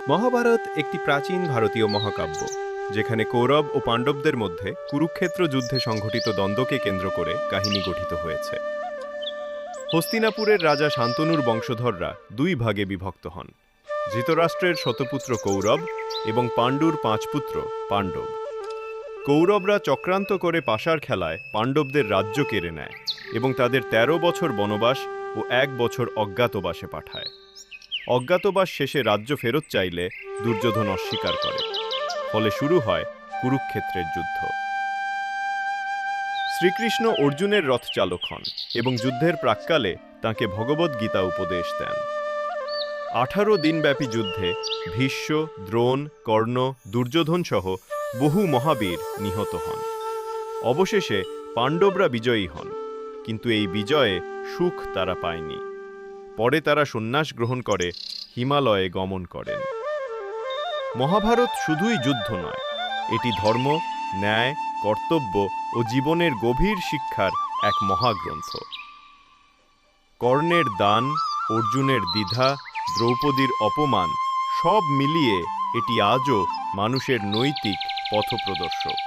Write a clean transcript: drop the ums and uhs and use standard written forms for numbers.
মহাভারত একটি প্রাচীন ভারতীয় মহাকাব্য, যেখানে কৌরব ও পাণ্ডবদের মধ্যে কুরুক্ষেত্র যুদ্ধে সংঘটিত দ্বন্দ্বকে কেন্দ্র করে কাহিনী গঠিত হয়েছে। হস্তিনাপুরের রাজা শান্তনুর বংশধররা দুই ভাগে বিভক্ত হন: ধৃতরাষ্ট্রের শতপুত্র কৌরব এবং পাণ্ডুর পাঁচ পুত্র পাণ্ডব। কৌরবরা চক্রান্ত করে পাশার খেলায় পাণ্ডবদের রাজ্য কেড়ে নেয় এবং তাদের ১৩ বছর বনবাস ও ১ বছর অজ্ঞাতবাসে পাঠায়। অজ্ঞাতবাস শেষে রাজ্য ফেরত চাইলে দুর্যোধন অস্বীকার করে। ফলে শুরু হয় কুরুক্ষেত্রের যুদ্ধ। শ্রীকৃষ্ণ অর্জুনের রথ চালক হন এবং যুদ্ধের প্রাক্কালে তাঁকে ভগবদ্গীতা উপদেশ দেন। ১৮ দিনব্যাপী যুদ্ধে ভীষ্ম, দ্রোণ, কর্ণ, দুর্যোধন সহ বহু মহাবীর নিহত হন। অবশেষে পাণ্ডবরা বিজয়ী হন, কিন্তু এই বিজয়ে সুখ তারা পায়নি। পরে তারা সন্ন্যাস গ্রহণ করে হিমালয়ে গমন করেন। মহাভারত শুধুই যুদ্ধ নয়, এটি ধর্ম, ন্যায়, কর্তব্য ও জীবনের গভীর শিক্ষার এক মহাগ্রন্থ। কর্ণের দান, অর্জুনের দ্বিধা, দ্রৌপদীর অপমান সব মিলিয়ে এটি আজও মানুষের নৈতিক পথপ্রদর্শক।